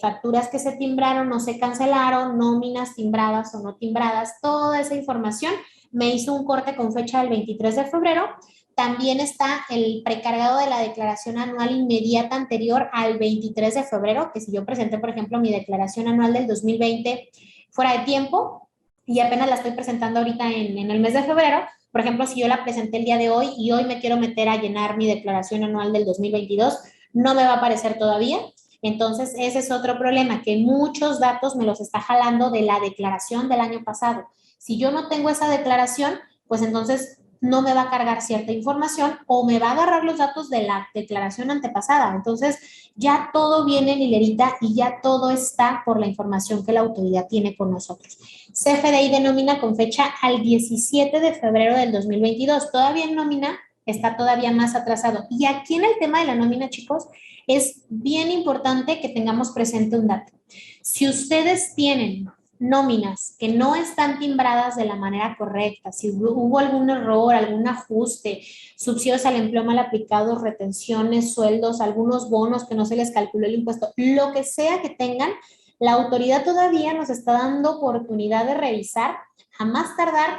facturas que se timbraron, no se cancelaron, nóminas timbradas o no timbradas, toda esa información me hizo un corte con fecha del 23 de febrero. También está el precargado de la declaración anual inmediata anterior al 23 de febrero, que si yo presenté, por ejemplo, mi declaración anual del 2020 fuera de tiempo y apenas la estoy presentando ahorita en el mes de febrero, por ejemplo, si yo la presenté el día de hoy y hoy me quiero meter a llenar mi declaración anual del 2022, no me va a aparecer todavía. Entonces, ese es otro problema, que muchos datos me los está jalando de la declaración del año pasado. Si yo no tengo esa declaración, pues entonces no me va a cargar cierta información o me va a agarrar los datos de la declaración antepasada. Entonces, ya todo viene en hilerita y ya todo está por la información que la autoridad tiene con nosotros. CFDI de nómina con fecha al 17 de febrero del 2022. Todavía en nómina está todavía más atrasado. Y aquí en el tema de la nómina, chicos, es bien importante que tengamos presente un dato. Si ustedes tienen nóminas que no están timbradas de la manera correcta, si hubo algún error, algún ajuste, subsidios al empleo mal aplicados, retenciones, sueldos, algunos bonos que no se les calculó el impuesto, lo que sea que tengan, la autoridad todavía nos está dando oportunidad de revisar a más tardar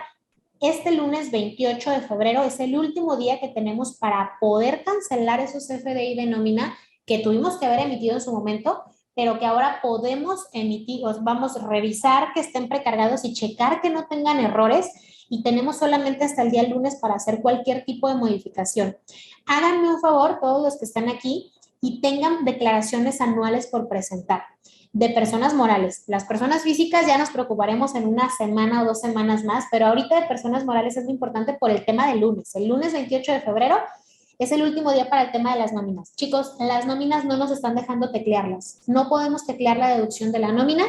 este lunes 28 de febrero. Es el último día que tenemos para poder cancelar esos FDI de nómina que tuvimos que haber emitido en su momento, pero que ahora podemos emitir, vamos a revisar que estén precargados y checar que no tengan errores, y tenemos solamente hasta el día lunes para hacer cualquier tipo de modificación. Háganme un favor, todos los que están aquí, y tengan declaraciones anuales por presentar de personas morales. Las personas físicas ya nos preocuparemos en una semana o 2 semanas más, pero ahorita de personas morales es muy importante por el tema del lunes. El lunes 28 de febrero es el último día para el tema de las nóminas. Chicos, las nóminas no nos están dejando teclearlas. No podemos teclear la deducción de la nómina.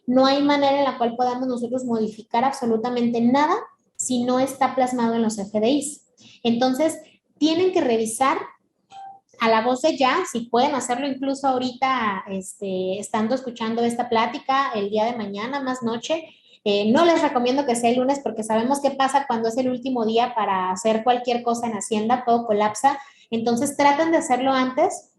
No hay manera en la cual podamos nosotros modificar absolutamente nada si no está plasmado en los FDIs. Entonces, tienen que revisar a la voz de ya, si pueden hacerlo incluso ahorita, estando escuchando esta plática, el día de mañana, más noche. No les recomiendo que sea el lunes porque sabemos qué pasa cuando es el último día para hacer cualquier cosa en Hacienda, todo colapsa. Entonces traten de hacerlo antes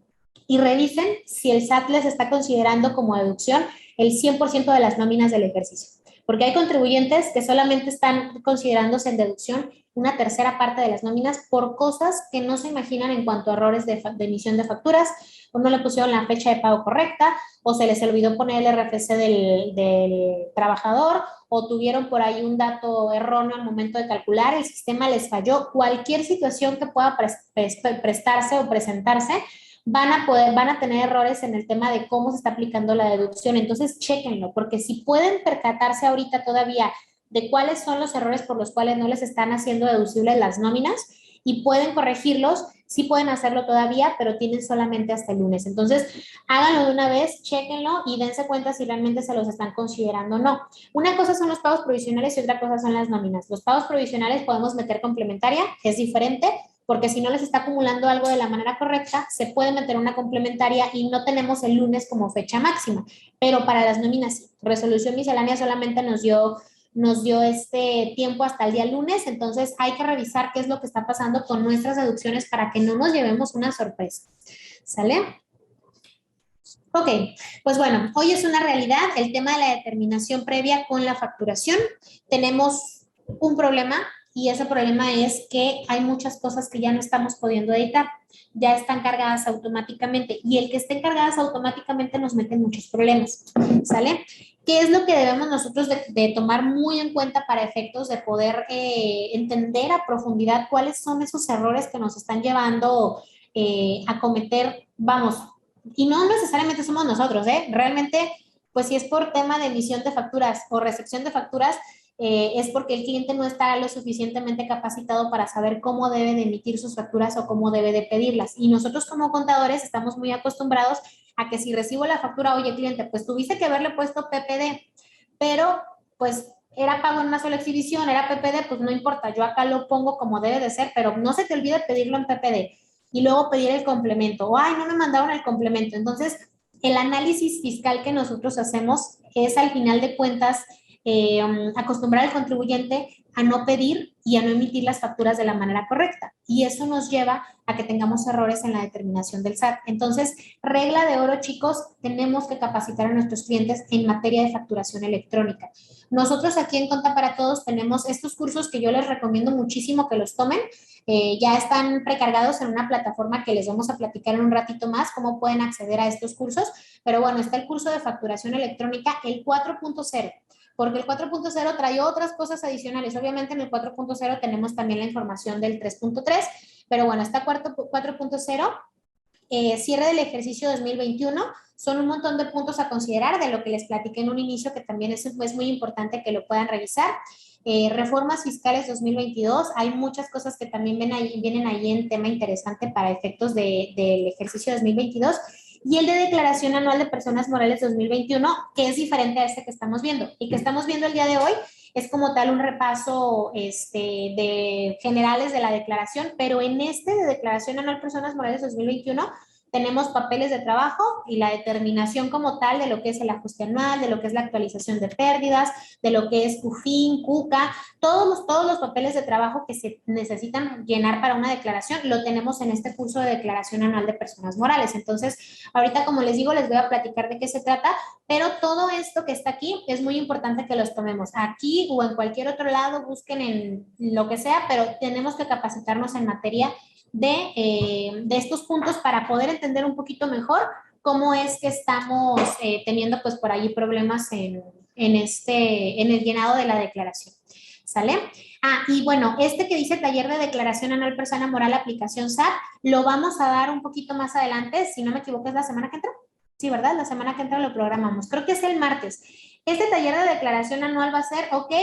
y revisen si el SAT les está considerando como deducción el 100% de las nóminas del ejercicio. Porque hay contribuyentes que solamente están considerándose en deducción una tercera parte de las nóminas por cosas que no se imaginan en cuanto a errores de emisión de facturas, o no le pusieron la fecha de pago correcta, o se les olvidó poner el RFC del trabajador, o tuvieron por ahí un dato erróneo al momento de calcular, el sistema les falló. Cualquier situación que pueda prestarse o presentarse, van a tener errores en el tema de cómo se está aplicando la deducción. Entonces, chéquenlo, porque si pueden percatarse ahorita todavía de cuáles son los errores por los cuales no les están haciendo deducibles las nóminas y pueden corregirlos, sí pueden hacerlo todavía, pero tienen solamente hasta el lunes. Entonces, háganlo de una vez, chéquenlo y dense cuenta si realmente se los están considerando o no. Una cosa son los pagos provisionales y otra cosa son las nóminas. Los pagos provisionales podemos meter complementaria, que es diferente, porque si no les está acumulando algo de la manera correcta, se puede meter una complementaria y no tenemos el lunes como fecha máxima. Pero para las nóminas, sí. Resolución miscelánea solamente nos dio este tiempo hasta el día lunes, entonces hay que revisar qué es lo que está pasando con nuestras deducciones para que no nos llevemos una sorpresa. ¿Sale? Ok, pues bueno, hoy es una realidad el tema de la determinación previa con la facturación. Tenemos un problema y ese problema es que hay muchas cosas que ya no estamos pudiendo editar, ya están cargadas automáticamente y el que estén cargadas automáticamente nos mete en muchos problemas, ¿sale? ¿Qué es lo que debemos nosotros de tomar muy en cuenta para efectos de poder entender a profundidad cuáles son esos errores que nos están llevando a cometer, vamos, y no necesariamente somos nosotros, ¿eh? Realmente, pues si es por tema de emisión de facturas o recepción de facturas, es porque el cliente no está lo suficientemente capacitado para saber cómo debe de emitir sus facturas o cómo debe de pedirlas. Y nosotros como contadores estamos muy acostumbrados a que si recibo la factura, oye cliente, pues tuviste que haberle puesto PPD, pero pues era pago en una sola exhibición, era PPD, pues no importa, yo acá lo pongo como debe de ser, pero no se te olvide pedirlo en PPD y luego pedir el complemento, o ay, no me mandaron el complemento. Entonces, el análisis fiscal que nosotros hacemos es al final de cuentas acostumbrar al contribuyente a no pedir y a no emitir las facturas de la manera correcta. Y eso nos lleva a que tengamos errores en la determinación del SAT. Entonces, regla de oro, chicos, tenemos que capacitar a nuestros clientes en materia de facturación electrónica. Nosotros aquí en Conta para Todos tenemos estos cursos que yo les recomiendo muchísimo que los tomen. Ya están precargados en una plataforma que les vamos a platicar en un ratito más cómo pueden acceder a estos cursos. Pero bueno, está el curso de facturación electrónica, el 4.0, porque el 4.0 trae otras cosas adicionales. Obviamente en el 4.0 tenemos también la información del 3.3, pero bueno, está 4.0, cierre del ejercicio 2021, son un montón de puntos a considerar de lo que les platiqué en un inicio, que también es muy importante que lo puedan revisar. Reformas fiscales 2022, hay muchas cosas que también vienen ahí en tema interesante para efectos del ejercicio 2022. Y el de declaración anual de personas morales 2021, que es diferente a este que estamos viendo. Y que estamos viendo el día de hoy es como tal un repaso de generales de la declaración, pero en este de declaración anual personas morales 2021 tenemos papeles de trabajo y la determinación como tal de lo que es el ajuste anual, de lo que es la actualización de pérdidas, de lo que es CUFIN, CUCA, todos los papeles de trabajo que se necesitan llenar para una declaración, lo tenemos en este curso de declaración anual de personas morales. Entonces, ahorita, como les digo, les voy a platicar de qué se trata, pero todo esto que está aquí es muy importante que los tomemos aquí o en cualquier otro lado, busquen en lo que sea, pero tenemos que capacitarnos en materia de estos puntos para poder entender un poquito mejor cómo es que estamos teniendo pues por ahí problemas en el llenado de la declaración. ¿Sale? Ah, y bueno, este que dice taller de declaración anual persona moral aplicación SAT, lo vamos a dar un poquito más adelante, si no me equivoco es la semana que entra. Sí, ¿verdad? La semana que entra lo programamos. Creo que es el martes. Este taller de declaración anual va a ser, ok,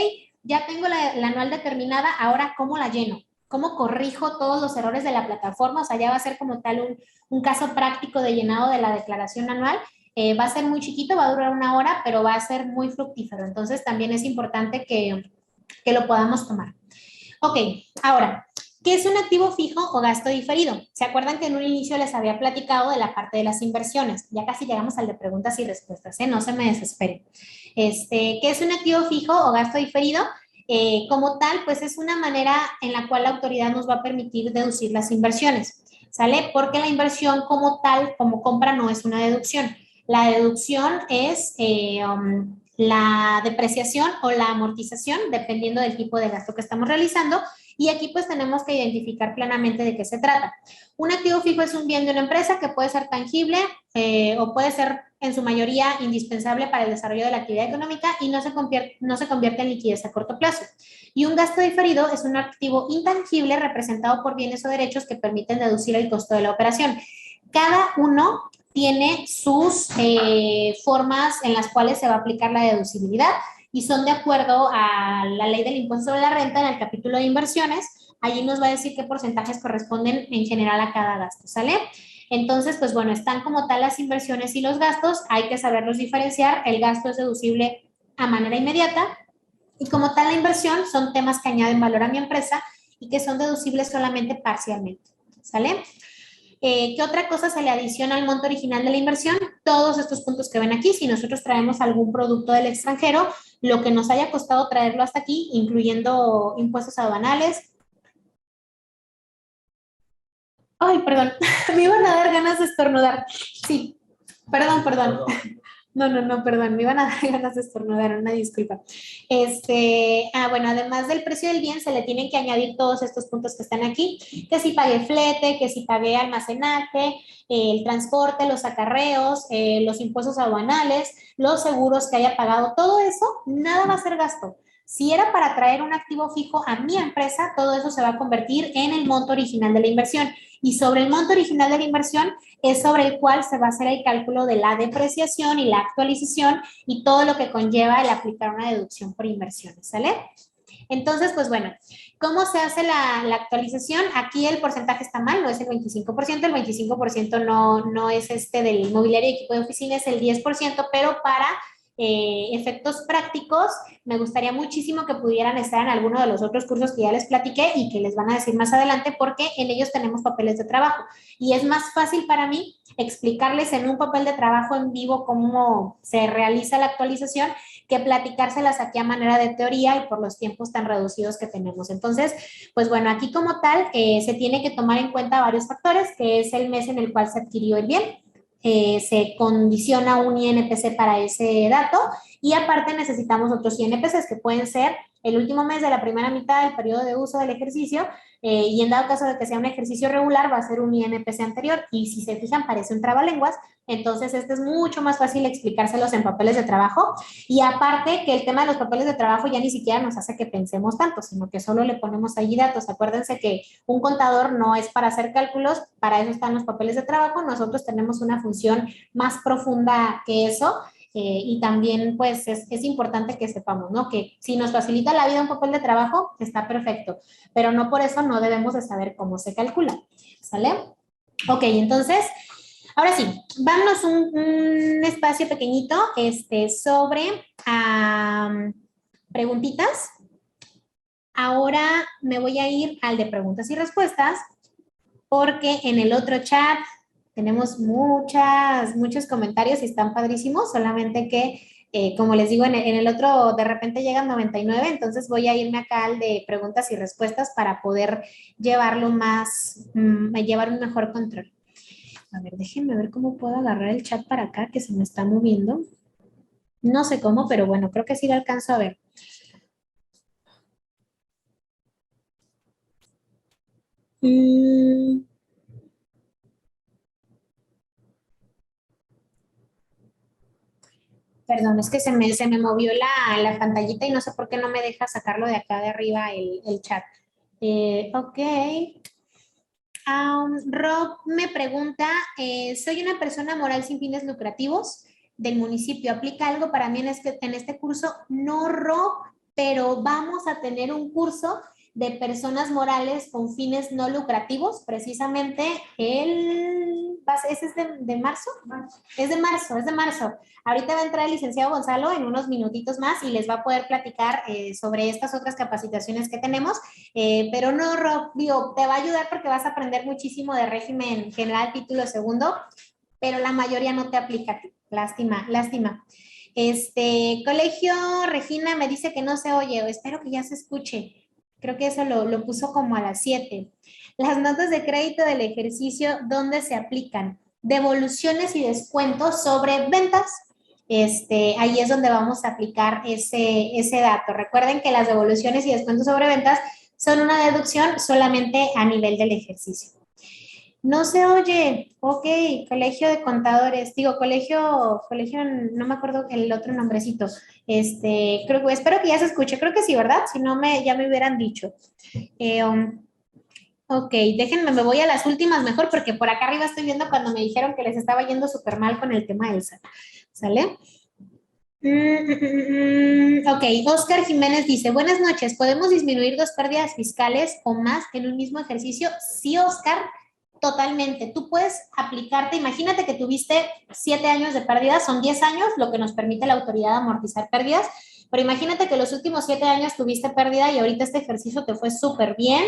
ya tengo la anual determinada, ahora ¿cómo la lleno? ¿Cómo corrijo todos los errores de la plataforma? O sea, ya va a ser como tal un caso práctico de llenado de la declaración anual. Va a ser muy chiquito, va a durar 1 hora, pero va a ser muy fructífero. Entonces, también es importante que lo podamos tomar. Ok, ahora, ¿qué es un activo fijo o gasto diferido? ¿Se acuerdan que en un inicio les había platicado de la parte de las inversiones? Ya casi llegamos al de preguntas y respuestas, ¿eh? No se me desesperen. ¿Qué es un activo fijo o gasto diferido? Como tal, pues es una manera en la cual la autoridad nos va a permitir deducir las inversiones, ¿sale? Porque la inversión como tal, como compra, no es una deducción. La deducción es la depreciación o la amortización, dependiendo del tipo de gasto que estamos realizando. Y aquí pues tenemos que identificar plenamente de qué se trata. Un activo fijo es un bien de una empresa que puede ser tangible o puede ser en su mayoría indispensable para el desarrollo de la actividad económica y no se convierte en liquidez a corto plazo. Y un gasto diferido es un activo intangible representado por bienes o derechos que permiten deducir el costo de la operación. Cada uno tiene sus formas en las cuales se va a aplicar la deducibilidad y son de acuerdo a la ley del impuesto sobre la renta en el capítulo de inversiones. Allí nos va a decir qué porcentajes corresponden en general a cada gasto, ¿sale? Entonces, pues bueno, están como tal las inversiones y los gastos, hay que saberlos diferenciar. El gasto es deducible a manera inmediata y como tal la inversión son temas que añaden valor a mi empresa y que son deducibles solamente parcialmente, ¿sale? ¿Qué otra cosa se le adiciona al monto original de la inversión? Todos estos puntos que ven aquí, si nosotros traemos algún producto del extranjero, lo que nos haya costado traerlo hasta aquí, incluyendo impuestos aduanales. Ay, perdón, me iban a dar ganas de estornudar. Sí, perdón. No, perdón, me iban a dar ganas de estornudar, una disculpa. Bueno, además del precio del bien, se le tienen que añadir todos estos puntos que están aquí, que si pagué flete, que si pagué almacenaje, el transporte, los acarreos, los impuestos aduanales, los seguros que haya pagado, todo eso, nada va a ser gasto. Si era para traer un activo fijo a mi empresa, todo eso se va a convertir en el monto original de la inversión. Y sobre el monto original de la inversión es sobre el cual se va a hacer el cálculo de la depreciación y la actualización y todo lo que conlleva el aplicar una deducción por inversiones, ¿sale? Entonces, pues bueno, ¿cómo se hace la actualización? Aquí el porcentaje está mal, no es el 25%, el 25% no es del mobiliario y equipo de oficina, es el 10%, pero para efectos prácticos, me gustaría muchísimo que pudieran estar en alguno de los otros cursos que ya les platiqué y que les van a decir más adelante, porque en ellos tenemos papeles de trabajo. Y es más fácil para mí explicarles en un papel de trabajo en vivo cómo se realiza la actualización que platicárselas aquí a manera de teoría y por los tiempos tan reducidos que tenemos. Entonces, pues bueno, aquí como tal se tiene que tomar en cuenta varios factores, que es el mes en el cual se adquirió el bien, se condiciona un INPC para ese dato y aparte necesitamos otros INPCs que pueden ser el último mes de la primera mitad del periodo de uso del ejercicio y en dado caso de que sea un ejercicio regular va a ser un INPC anterior y si se fijan parece un trabalenguas, entonces este es mucho más fácil explicárselos en papeles de trabajo y aparte que el tema de los papeles de trabajo ya ni siquiera nos hace que pensemos tanto, sino que solo le ponemos allí datos. Acuérdense que un contador no es para hacer cálculos, para eso están los papeles de trabajo, nosotros tenemos una función más profunda que eso. Y también, pues, es importante que sepamos, ¿no? Que si nos facilita la vida un papel de trabajo, está perfecto, pero no por eso no debemos de saber cómo se calcula, ¿sale? Ok, entonces, ahora sí, vámonos un espacio pequeñito sobre preguntitas. Ahora me voy a ir al de preguntas y respuestas porque en el otro chat tenemos muchos comentarios y están padrísimos, solamente que, como les digo, en el otro de repente llegan 99, entonces voy a irme acá al de preguntas y respuestas para poder llevarlo llevar un mejor control. A ver, déjenme ver cómo puedo agarrar el chat para acá, que se me está moviendo. No sé cómo, pero bueno, creo que sí lo alcanzo a ver. Perdón, es que se me movió la pantallita y no sé por qué no me deja sacarlo de acá de arriba el chat. Ok. Rob me pregunta, soy una persona moral sin fines lucrativos del municipio. ¿Aplica algo para mí en este curso? No, Rob, pero vamos a tener un curso de personas morales con fines no lucrativos, precisamente ese es de marzo. Es de marzo. Ahorita va a entrar el licenciado Gonzalo en unos minutitos más y les va a poder platicar sobre estas otras capacitaciones que tenemos. Pero no, Rob, digo, te va a ayudar porque vas a aprender muchísimo de régimen general, título segundo, pero la mayoría no te aplica a ti. Lástima, lástima. Colegio, Regina me dice que no se oye, espero que ya se escuche. Creo que eso lo puso como a las 7. Las notas de crédito del ejercicio, ¿dónde se aplican? Devoluciones y descuentos sobre ventas. Ahí es donde vamos a aplicar ese dato. Recuerden que las devoluciones y descuentos sobre ventas son una deducción solamente a nivel del ejercicio. No se oye, ok, colegio de contadores, digo, colegio, no me acuerdo el otro nombrecito, espero que ya se escuche, creo que sí, ¿verdad? Si no, ya me hubieran dicho. Ok, déjenme, me voy a las últimas mejor, porque por acá arriba estoy viendo cuando me dijeron que les estaba yendo súper mal con el tema del SAT, ¿sale? Ok, Oscar Jiménez dice, buenas noches, ¿podemos disminuir 2 pérdidas fiscales o más en un mismo ejercicio? Sí, Oscar, totalmente. Tú puedes aplicarte, imagínate que tuviste 7 años de pérdidas, son 10 años, lo que nos permite la autoridad amortizar pérdidas, pero imagínate que los últimos 7 años tuviste pérdida y ahorita este ejercicio te fue súper bien,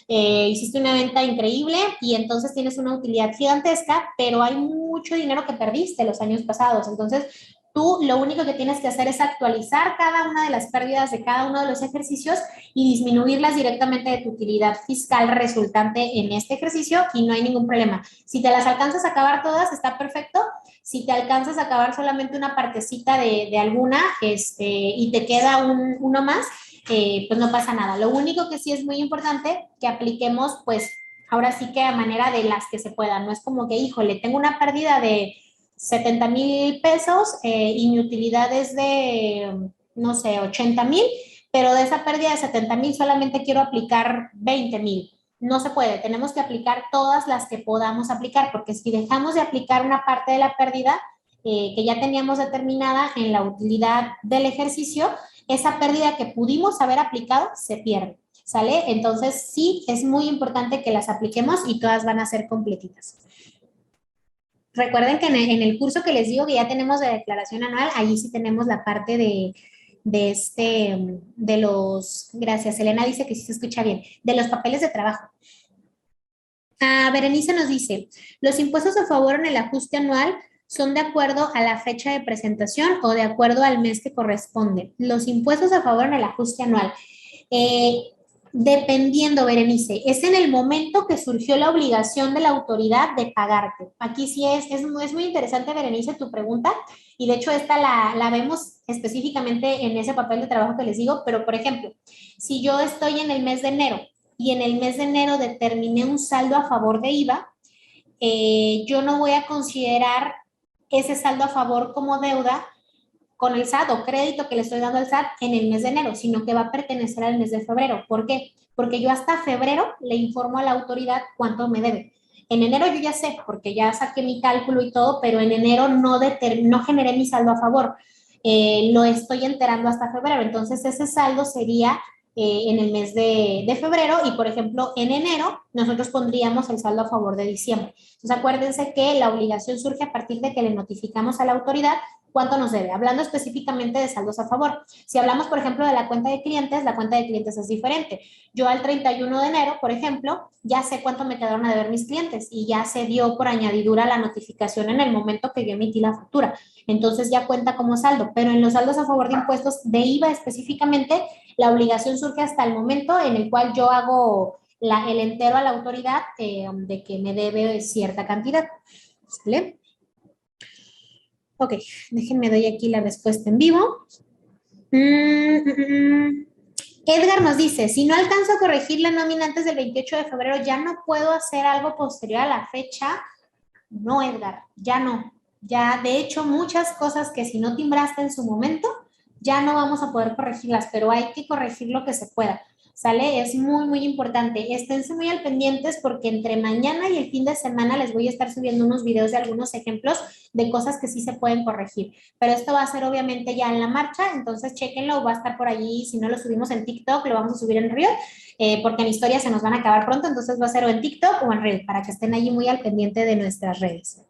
hiciste una venta increíble y entonces tienes una utilidad gigantesca, pero hay mucho dinero que perdiste los años pasados, entonces tú lo único que tienes que hacer es actualizar cada una de las pérdidas de cada uno de los ejercicios y disminuirlas directamente de tu utilidad fiscal resultante en este ejercicio y no hay ningún problema. Si te las alcanzas a acabar todas, está perfecto. Si te alcanzas a acabar solamente una partecita de alguna y te queda uno más, pues no pasa nada. Lo único que sí es muy importante que apliquemos, pues ahora sí que a manera de las que se puedan. No es como que, híjole, tengo una pérdida de 70,000 pesos y mi utilidad es de, no sé, 80,000, pero de esa pérdida de 70,000 solamente quiero aplicar 20,000. No se puede, tenemos que aplicar todas las que podamos aplicar, porque si dejamos de aplicar una parte de la pérdida que ya teníamos determinada en la utilidad del ejercicio, esa pérdida que pudimos haber aplicado se pierde, ¿sale? Entonces sí, es muy importante que las apliquemos y todas van a ser completitas. Recuerden que en el curso que les digo que ya tenemos de declaración anual, ahí sí tenemos la parte de los, gracias, Elena dice que sí se escucha bien, de los papeles de trabajo. Berenice nos dice, los impuestos a favor en el ajuste anual son de acuerdo a la fecha de presentación o de acuerdo al mes que corresponde. Los impuestos a favor en el ajuste anual. Eh, Dependiendo, Berenice, es en el momento que surgió la obligación de la autoridad de pagarte. Aquí sí es muy interesante, Berenice, tu pregunta, y de hecho esta la vemos específicamente en ese papel de trabajo que les digo, pero por ejemplo, si yo estoy en el mes de enero y en el mes de enero determiné un saldo a favor de IVA, yo no voy a considerar ese saldo a favor como deuda con el SAT o crédito que le estoy dando al SAT en el mes de enero, sino que va a pertenecer al mes de febrero. ¿Por qué? Porque yo hasta febrero le informo a la autoridad cuánto me debe. En enero yo ya sé, porque ya saqué mi cálculo y todo, pero en enero no generé mi saldo a favor. Lo estoy enterando hasta febrero. Entonces ese saldo sería en el mes de febrero y, por ejemplo, en enero nosotros pondríamos el saldo a favor de diciembre. Entonces acuérdense que la obligación surge a partir de que le notificamos a la autoridad cuánto nos debe, hablando específicamente de saldos a favor. Si hablamos, por ejemplo, de la cuenta de clientes, la cuenta de clientes es diferente. Yo al 31 de enero, por ejemplo, ya sé cuánto me quedaron a deber mis clientes y ya se dio por añadidura la notificación en el momento que yo emití la factura. Entonces ya cuenta como saldo, pero en los saldos a favor de impuestos de IVA específicamente, la obligación surge hasta el momento en el cual yo hago el entero a la autoridad de que me debe cierta cantidad. ¿Vale? Ok, déjenme doy aquí la respuesta en vivo. Edgar nos dice, si no alcanzo a corregir la nómina antes del 28 de febrero, ¿ya no puedo hacer algo posterior a la fecha? No, Edgar, ya no. Ya, de hecho, muchas cosas que si no timbraste en su momento, ya no vamos a poder corregirlas, pero hay que corregir lo que se pueda. ¿Sale? Es muy, muy importante. Esténse muy al pendientes porque entre mañana y el fin de semana les voy a estar subiendo unos videos de algunos ejemplos de cosas que sí se pueden corregir. Pero esto va a ser obviamente ya en la marcha, entonces chéquenlo, va a estar por allí. Si no lo subimos en TikTok, lo vamos a subir en Reel, porque en historias se nos van a acabar pronto, entonces va a ser o en TikTok o en Reel, para que estén allí muy al pendiente de nuestras redes.